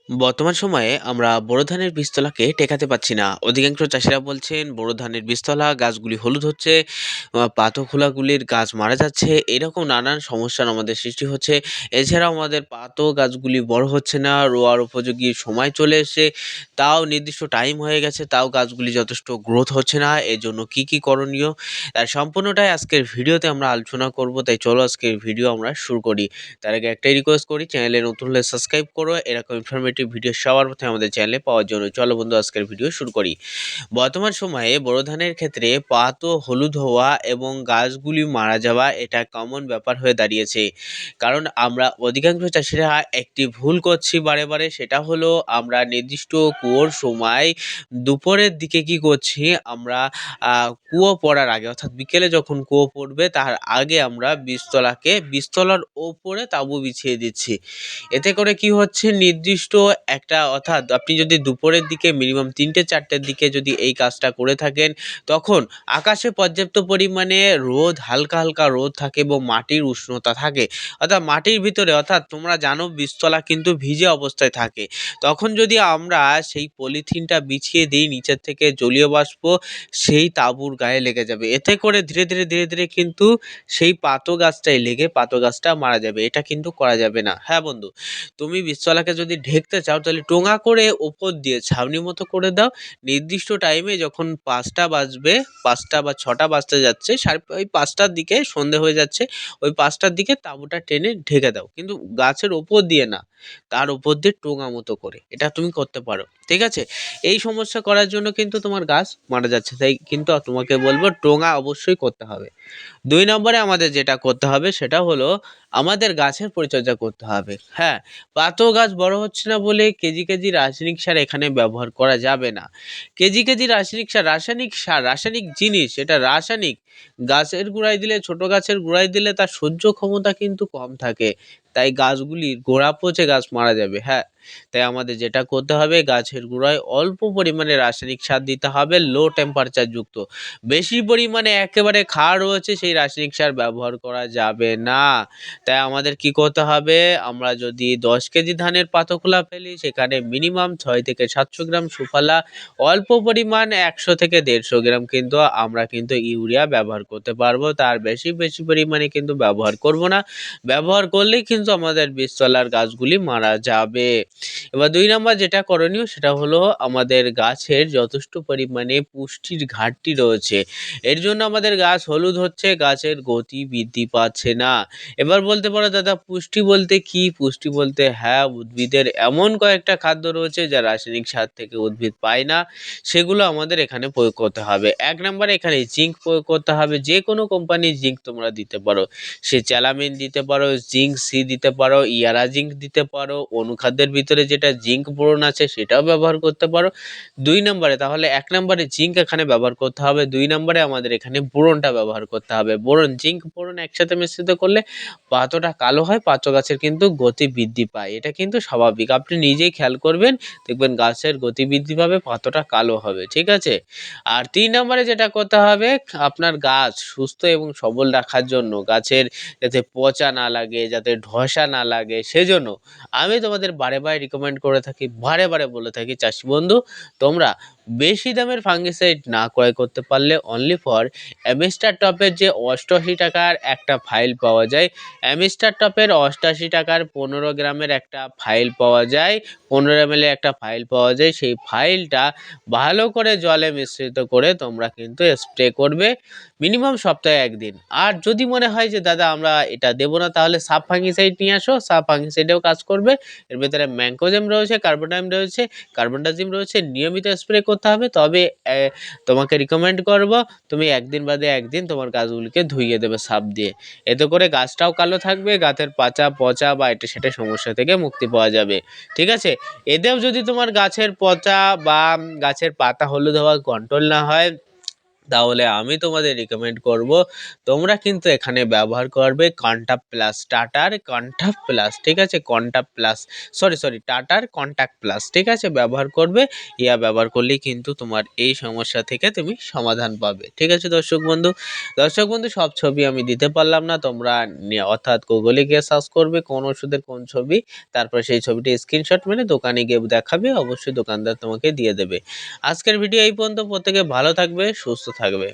বর্তমান সময়ে আমরা বোরো ধানের বীজতলাকে টেকাতে পাচ্ছি না। অধিকাংশ চাষিরা বলছেন বোরো ধানের বীজতলা গাছগুলি হলুদ হচ্ছে, পাতা খোলাগুলির গাছ মারা যাচ্ছে। এরকম নানান সমস্যার আমাদের সৃষ্টি হচ্ছে। এছাড়াও আমাদের পাতাও গাছগুলি বড় হচ্ছে না, রোয়ার উপযোগী সময় চলে এসে তাও নির্দিষ্ট টাইম হয়ে গেছে, তাও গাছগুলি যথেষ্ট গ্রোথ হচ্ছে না। এজন্য কি করণীয় তার সম্পূর্ণটাই আজকের ভিডিওতে আমরা আলোচনা করব। তাই চলো আজকের ভিডিও আমরা শুরু করি। তার আগে একটাই রিকোয়েস্ট করি, চ্যানেলে নতুন হলে সাবস্ক্রাইব করো এরকম ইনফরমেটিভ ভিডিও সবার প্রথমে আমাদের চ্যানেলে পাওয়ার জন্য। চলো বন্ধু আজকের ভিডিও শুরু করি। বর্তমান সময়ে বোরো ধানের ক্ষেত্রে পাতা হলুদ হওয়া এবং গাছগুলি মারা যাওয়া এটা কমন ব্যাপার হয়ে দাঁড়িয়েছে। কারণ আমরা অধিকাংশ চাষিরা একটি ভুল করছি বারে বারে, সেটা হলো আমরা নির্দিষ্ট কুয়োর সময় দুপুরের দিকে কি করছি, আমরা কুয়ো পড়ার আগে অর্থাৎ বিকেলে যখন কুয়ো পড়বে তার আগে আমরা বীজতলার ওপরে তাঁবু বিছিয়ে দিচ্ছি। এতে করে কি হচ্ছে, নির্দিষ্ট একটা অর্থাৎ আপনি যদি দুপুরের দিকে মিনিমাম ৩টে-৪টের দিকে যদি এই কাজটা করে থাকেন, তখন আকাশে পর্যাপ্ত পরিমাণে রোদ, হালকা হালকা রোদ থাকে এবং মাটির উষ্ণতা থাকে। অর্থাৎ মাটির ভিতরে, অর্থাৎ তোমরা জানো বীজতলা কিন্তু ভিজে অবস্থায় থাকে। তখন যদি আমরা সেই পলিথিনটা বিছিয়ে দিই, নিচের থেকে জলীয় বাষ্প সেই তাঁবুর গায়ে লেগে যাবে। এতে করে ধীরে ধীরে কিন্তু সেই পাতো গাছটাই লেগে পাতো গাছটা মারা যাবে। এটা কিন্তু করা যাবে না। হ্যাঁ বন্ধু, তুমি বীজতলাকে যদি ঢেকতে চাও তাহলে টোঙা করে ওপর দিয়ে ছাউনি মতো করে দাও। নির্দিষ্ট টাইমে যখন ৫টা বাজবে, ৫টা বা ৬টা বাজতে যাচ্ছে, ওই ৫টার দিকে সন্ধে হয়ে যাচ্ছে, ওই ৫টার দিকে তাঁবুটা টেনে ঢেকে দাও, কিন্তু গাছের ওপর দিয়ে না, তার উপর দিয়ে টোঙা মতো করে। এটা তুমি করতে পারো, ঠিক আছে? এই সমস্যা করার জন্য কিন্তু তোমার গাছ মারা যাচ্ছে, তাই কিন্তু তোমাকে বলবো টোঙা অবশ্যই করতে হবে। ২ নম্বরে আমাদের যেটা করতে হবে সেটা হলো আমাদের গাছের পরিচর্যা করতে হবে। হ্যাঁ, পাতো গাছ বড় হচ্ছে না বলে কেজি রাসায়নিক সার এখানে ব্যবহার করা যাবে না। কেজি রাসায়নিক সার, রাসায়নিক জিনিস, এটা রাসায়নিক। গাছের গোড়ায় দিলে, ছোট গাছের গোড়ায় দিলে তার সহ্য ক্ষমতা কিন্তু কম থাকে। তাই গাছগুলির গোড়া পচে গাছ মারা যাবে। হ্যাঁ, তাই আমাদের যেটা করতে হবে, গাছের গোড়ায় অল্প পরিমাণে রাসায়নিক সার দিতে হবে, লো টেম্পারেচার যুক্ত। বেশি পরিমাণে একেবারে ক্ষার রয়েছে সেই রাসায়নিক সার ব্যবহার করা যাবে না। তাই আমাদের কি করতে হবে, আমরা যদি ১০ কেজি ধানের পাতাখোলা ফেলি, সেখানে মিনিমাম ৬ থেকে ৭০০ গ্রাম সুফলা, অল্প পরিমাণ ১০০ থেকে ১৫০ গ্রাম কিন্তু আমরা কিন্তু ইউরিয়া ব্যবহার করতে পারবো। তার বেশি পরিমাণে কিন্তু ব্যবহার করব না। ব্যবহার করলেই কিন্তু আমাদের বীজতলার গাছগুলি মারা যাবে। এবার ২ নম্বর যেটা করণীয় সেটা হলো আমাদের গাছের যথেষ্ট পরিমাণে পুষ্টির ঘাটতি রয়েছে। এর জন্য আমাদের গাছ হলুদ হচ্ছে, গাছের গতি বৃদ্ধি পাচ্ছে না। এবার বলতে পারো, দাদা পুষ্টি বলতে কি? পুষ্টি বলতে, হ্যাঁ, উদ্ভিদের এমন কয়েকটা খাদ্য রয়েছে যা রাসায়নিক সার থেকে উদ্ভিদ পায় না, সেগুলো আমাদের এখানে প্রয়োগ করতে হবে। ১ নম্বরে এখানে জিঙ্ক প্রয়োগ করতে হবে। যে কোনো কোম্পানির জিঙ্ক তোমরা দিতে পারো, সে চ্যালামিন দিতে পারো, জিঙ্ক সি দিতে পারো, ইয়ারা জিঙ্ক দিতে পারো, অনুখাদ্যের ভিতরে যেটা জিঙ্ক বোরন আছে সেটাও ব্যবহার করতে পারো। ২ নম্বরে, তাহলে ১ নম্বরে জিঙ্ক এখানে ব্যবহার করতে হবে, ২ নম্বরে আমাদের এখানে বোরনটা ব্যবহার করতে হবে। বোরন, জিঙ্ক বোরন একসাথে মিশ্রিত করলে পাতাটা কালো হয়, পাতা গাছের কিন্তু গতি বৃদ্ধি পায়। এটা কিন্তু স্বাভাবিক, আপনি নিজেই খেয়াল করবেন, দেখবেন গাছের গতি বৃদ্ধি পাবে, পাতাটা কালো হবে, ঠিক আছে? আর ৩ নম্বরে যেটা করতে হবে, আপনার গাছ সুস্থ এবং সবল রাখার জন্য, গাছের যাতে পচা না লাগে, যাতে ধসা না লাগে, সেজন্য আমি তোমাদের বারে রিকমেন্ড করে থাকি, বারে বলে থাকি, চাষি বন্ধু তোমরা বেশি দামের ফাঙ্গিসাইড না ক্রয় করতে পারলে অনলি ফর অ্যামিস্টার টপের যে ৮৮ টাকার একটা ফাইল পাওয়া যায়, অ্যামিস্টার টপের ৮৮ টাকার ১৫ গ্রামের একটা ফাইল পাওয়া যায়, ১৫ ml একটা ফাইল পাওয়া যায়। সেই ফাইলটা ভালো করে জলে মিশ্রিত করে তোমরা কিন্তু স্প্রে করবে মিনিমাম সপ্তাহে ১ দিন। আর যদি মনে হয় যে দাদা আমরা এটা দেবো না, তাহলে সাব ফাঙ্গিসাইড নিয়ে আসো, সাব ফাঙ্গিসাইডেও কাজ করবে। এর ভেতরে ম্যাঙ্কোজেম রয়েছে, কার্বনডাজিম রয়েছে, নিয়মিত স্প্রে করতে হবে। তবে তোমাকে রিকমেন্ড করব, তুমি ১ দিন বাদে ১ দিন তোমার গাছগুলিকে ধুইয়ে দেবে সাব দিয়ে। এতে করে গাছটাও কালো থাকবে, গাছের পাতা পচা বা এটা সেটা সমস্যা থেকে মুক্তি পাওয়া যাবে, ঠিক আছে? এতেও যদি তোমার গাছের পচা বা গাছের পাতা হলুদ হওয়া কন্ট্রোল না হয়, তাহলে আমি তোমাদের রিকমেন্ড করব তোমরা কিন্তু এখানে ব্যবহার করবে কন্টাক্ট প্লাস, টাটার কন্টাক্ট প্লাস, ঠিক আছে? কন্টাক্ট প্লাস, সরি টাটার কন্টাক্ট প্লাস, ঠিক আছে? ব্যবহার করবে। ব্যবহার করলেই কিন্তু তোমার এই সমস্যা থেকে তুমি সমাধান পাবে, ঠিক আছে দর্শক বন্ধু? সব ছবি আমি দিতে পারলাম না, তোমরা অর্থাৎ গুগলে গিয়ে সার্চ করবে কোন ওষুধের কোন ছবি, তারপর সেই ছবিটি স্ক্রিনশট মেরে দোকানে গিয়ে দেখাবে, অবশ্যই দোকানদার তোমাকে দিয়ে দেবে। আজকের ভিডিও এই পর্যন্ত। প্রত্যেকে ভালো থাকবে, সুস্থ থাকবে।